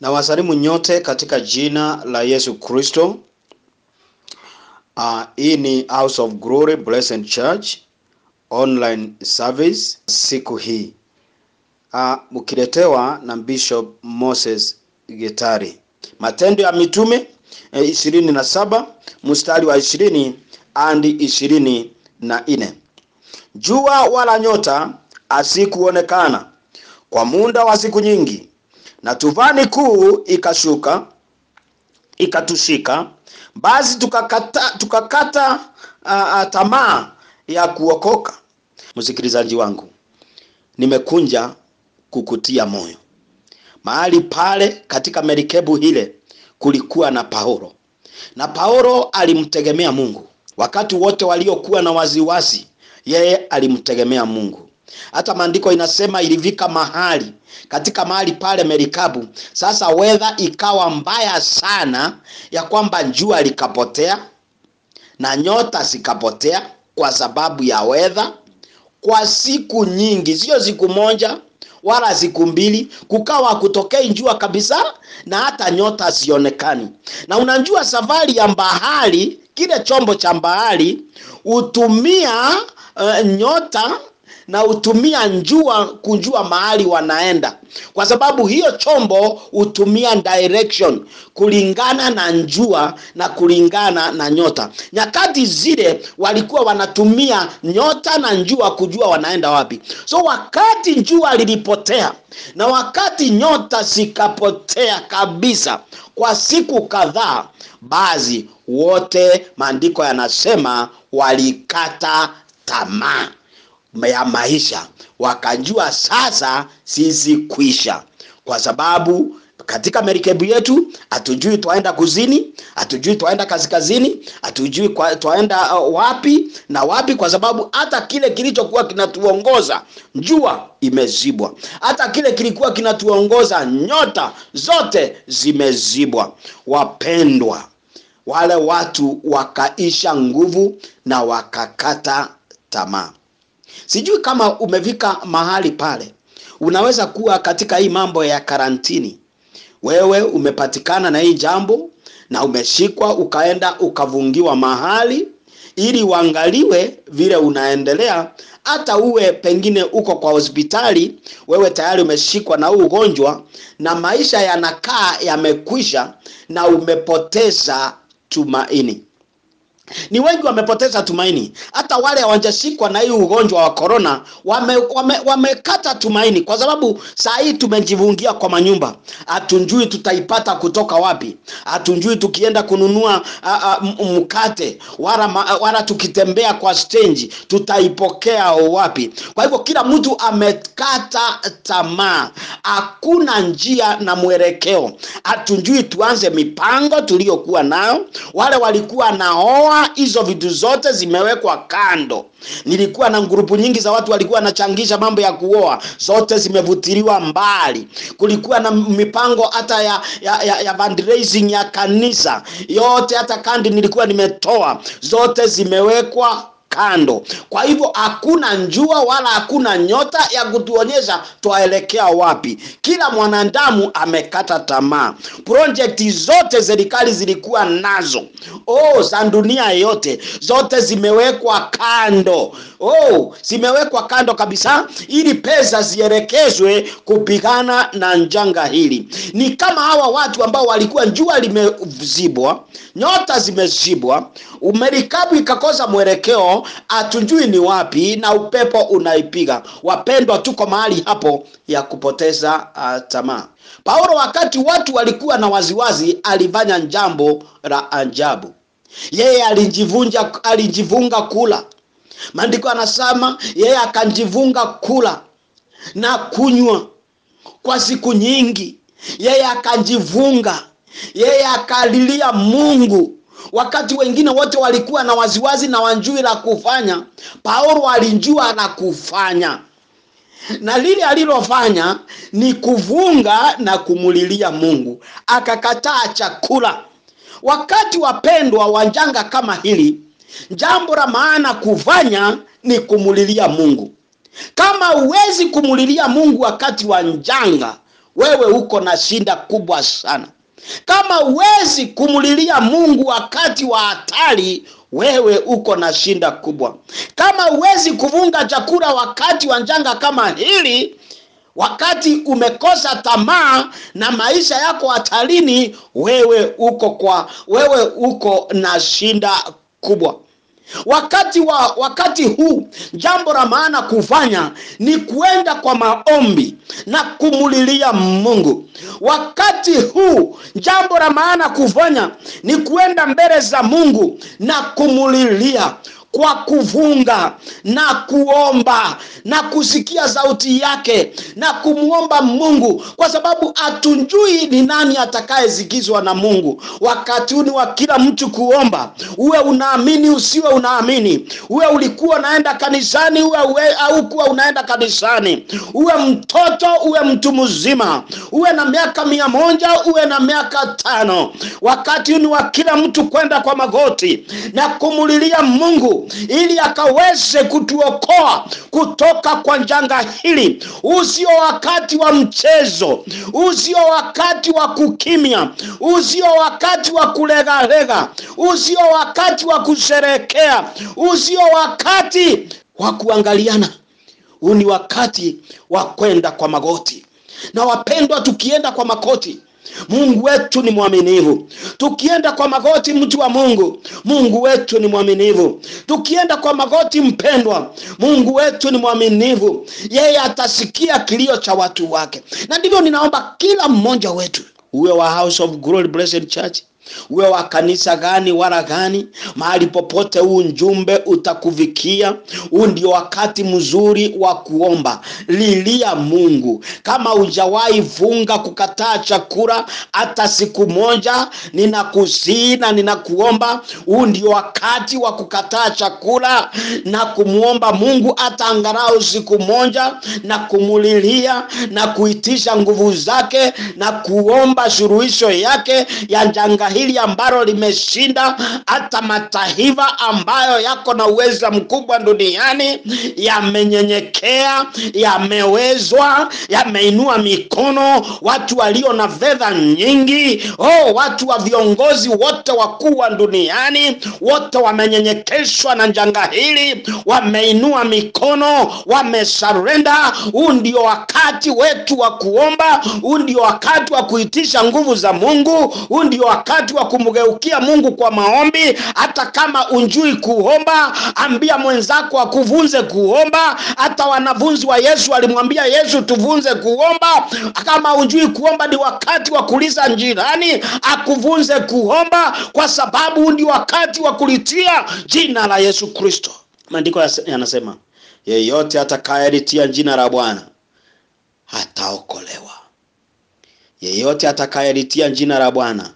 Na wasalimu nyote katika jina la Yesu Kristo. Hii ni House of Glory Blessed Church online service siku hii. Mkiletewa na Bishop Moses Getari. Matendo ya Mitume 27 mstari wa 20 hadi 24. Jua wala nyota asikuonekana kwa muda wa siku nyingi, na tufani kuu ikatushika. Basi tukakata tamaa ya kuokoka. Msikilizaji wangu, nimekunja kukutia moyo. Mahali pale katika merikebu hile kulikuwa na Paulo. Na Paulo alimtegemea Mungu. Wakati wote waliokuwa na waziwazi, yeye alimtegemea Mungu. Hata maandiko inasema ilifika mahali katika mahali pale merikabu, sasa weather ikawa mbaya sana ya kwamba jua likapotea na nyota zikapotea kwa sababu ya weather. Kwa siku nyingi, sio siku moja wala siku mbili, kukawa kutokea jua kabisa na hata nyota sionekani. Na unajua safari ya bahari, kile chombo cha bahari utumia nyota na utumia njua kujua mahali wanaenda, kwa sababu hiyo chombo utumia direction kulingana na njua na kulingana na nyota. Nyakati zile walikuwa wanatumia nyota na njua kujua wanaenda wapi. So wakati njua lilipotea na wakati nyota zikapotea kabisa kwa siku kadhaa, basi wote maandiko yanasema walikata tamaa ya maisha, wakajua sasa sisi kwisha. Kwa sababu katika merikebu yetu hatujui twaenda kusini, hatujui twaenda kaskazini, hatujui twaenda wapi na wapi, kwa sababu hata kile kilichokuwa kinatuongoza jua imezibwa. Hata kile kilikuwa kinatuongoza nyota zote zimezibwa. Wapendwa, wale watu wakaisha nguvu na wakakata tamaa. Sijui kama umefika mahali pale. Unaweza kuwa katika hii mambo ya karantini. Wewe umepatikana na hii jambo na umeshikwa ukaenda ukavungiwa mahali ili uangaliwe vile unaendelea. Hata uwe pengine uko kwa hospitali, wewe tayari umeshikwa na ugonjwa na maisha yanakaa yamekwisha na umepoteza tumaini. Ni wengi wamepoteza tumaini. Hata wale hawajashikwa na hii ugonjwa wa corona wamekata tumaini, kwa sababu saa hii tumejivungia kwa manyumba. Hatujui tutaipata kutoka wapi. Hatujui tukienda kununua mkate wala tukitembea kwa stage tutaipokea wapi. Kwa hivyo kila mtu amekata tamaa. Hakuna njia na mwelekeo. Hatujui tuanze mipango tuliyokuwa nayo. Wale walikuwa naoa, hizo vitu zote zimewekwa kando. Nilikuwa na grupu nyingi za watu walikuwa wanachangisha mambo ya kuoa, zote zimevutiliwa mbali. Kulikuwa na mipango hata ya fundraising ya kanisa, yote hata kandi nilikuwa nimetoa, zote zimewekwa kando. Kwa hivyo hakuna njua wala hakuna nyota ya kutuonyesha tuelekea wapi. Kila mwanadamu amekata tamaa. Project zote serikali zilikuwa nazo, za dunia yote, zote zimewekwa kando. Zimewekwa kando kabisa ili pesa zielekezwe kupigana na njanga hili. Ni kama hawa watu ambao walikuwa jua limezibwa, nyota zimezibwa, merikabu ikakosa mwelekeo, hatujui ni wapi na upepo unaipiga. Wapendwa, tuko mahali hapo ya kupoteza tamaa. Paulo, wakati watu walikuwa na waziwazi, alifanya jambo la ajabu. Yeye alijivunga kula. Maandiko anasema yeye akajivunga kula na kunywa kwa siku nyingi. Yeye akajivunga, yeye akalilia Mungu. Wakati wengine wote walikuwa na waziwazi na wanjui la kufanya, Paulo alijua la kufanya. Na lile alilofanya ni kuvunga na kumulilia Mungu. Akakataa chakula. Wakati wapendwa wa janga kama hili, jambo la maana kufanya ni kumulilia Mungu. Kama uwezi kumulilia Mungu wakati wa janga, wewe uko na shinda kubwa sana. Kama huwezi kumulilia Mungu wakati wa hatari, wewe uko na shinda kubwa. Kama huwezi kuvunga chakula wakati wa njanga kama hili, wakati umekosa tamaa na maisha yako hatarini, wewe uko na shinda kubwa. Wakati huu jambo la maana kufanya ni kuenda kwa maombi na kumulilia Mungu. Wakati huu jambo la maana kufanya ni kuenda mbele za Mungu na kumulilia kwa kuvunga na kuomba na kusikia sauti yake na kumuomba Mungu, kwa sababu atunjui ni nani atakayezikizwa na Mungu. Wakati ni wa kila mtu kuomba, uwe unaamini usiwe unaamini, uwe ulikuwa unaenda kanisani uwe au kuwa unaenda kanisani, uwe mtoto uwe mtu mzima, uwe na miaka 100 uwe na miaka 5, wakati ni wa kila mtu kwenda kwa magoti na kumulilia Mungu ili akaweze kutuokoa kutoka kwa janga hili. Usio wakati wa mchezo, usio wakati wa kukimya, usio wakati wa kulega-lega, usio wakati wa kusherekea, usio wakati wa kuangaliana. Huu ni wakati wa kwenda kwa magoti. Na wapendwa, tukienda kwa magoti, Mungu wetu ni mwaminifu. Tukienda kwa magoti, mtu wa Mungu, Mungu wetu ni mwaminifu. Tukienda kwa magoti, mpendwa, Mungu wetu ni mwaminifu. Yeye atasikia kilio cha watu wake. Na ndivyo ninaomba kila mmoja wetu, uwe wa House of Glory Blessed Church, uwe wa kanisa gani wala gani, mahali popote huu njumbe utakufikia, huu ndio wakati mzuri wa kuomba. Lilia Mungu. Kama hujawahi funga kukataa chakula hata siku moja, ninakusihi na ninakuomba, huu ndio wakati wa kukataa chakula na kumuomba Mungu hata angalau siku moja, na kumulilia na kuitisha nguvu zake na kuomba suluhisho yake ya janga hili ambalo limeshinda hata mataifa ambayo yako na uwezo mkubwa duniani. Yamenyenyekea, yamewezwa, yameinua mikono. Watu walio na fedha nyingi, watu wa viongozi wote wakuu wa duniani, wote wamenyenyekeshwa na janga hili, wameinua mikono, wamesurrender. Huu ndio wakati wetu wa kuomba. Huu ndio wakati wa kuitisha nguvu za Mungu. Huu ndio wakati wa kumgeukia Mungu kwa maombi. Hata kama unjui kuomba, ambia mwenzako akuvunze kuomba. Hata wanafunzi wa Yesu walimwambia Yesu, tuvunze kuomba. Kama unjui kuomba, ni wakati wa kuuliza jirani akuvunze kuomba, kwa sababu ndio wakati wa kulitia jina la Yesu Kristo. Maandiko yanasema, yeyote atakayelitia jina la Bwana hataokolewa. Yeyote atakayelitia jina la Bwana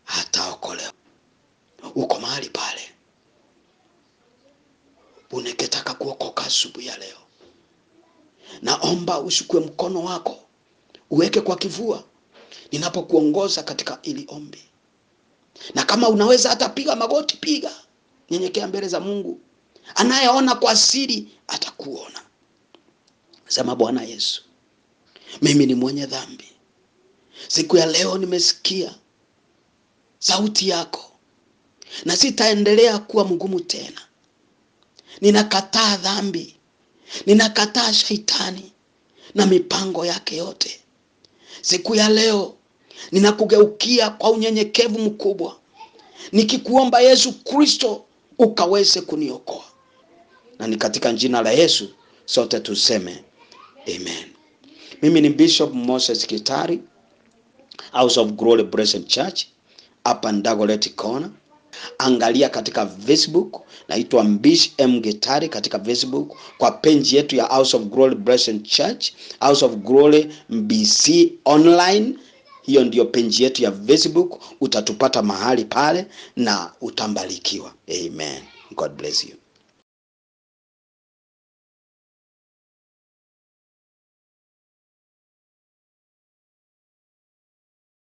hataokolewa. Uko mahali pale, unaketaka kuokoka asubuhi ya leo, naomba ushukue mkono wako uweke kwa kifua ninapokuongoza katika ili ombi. Na kama unaweza hata piga magoti, piga. Nyenyekea mbele za Mungu. Anayeona kwa siri atakuona. Sema, Bwana Yesu, mimi ni mwenye dhambi. Siku ya leo nimesikia sauti yako na sitaendelea kuwa mgumu tena. Ninakataa dhambi, ninakataa shaitani na mipango yake yote. Siku ya leo ninakugeukia kwa unyenyekevu mkubwa, nikikuomba Yesu Kristo ukaweze kuniokoa. Na ni katika jina la Yesu sote tuseme amen. Mimi ni Bishop Moses Gitari, House of Glory Blessed Church, hapa Dagoretti Corner. Angalia katika Facebook, naitwa Bishop M Gitari katika Facebook. Kwa page yetu ya House of Glory Blessed Church, House of Glory BC online, hiyo ndio page yetu ya Facebook. Utatupata mahali pale na utambarikiwa. Amen. God bless you.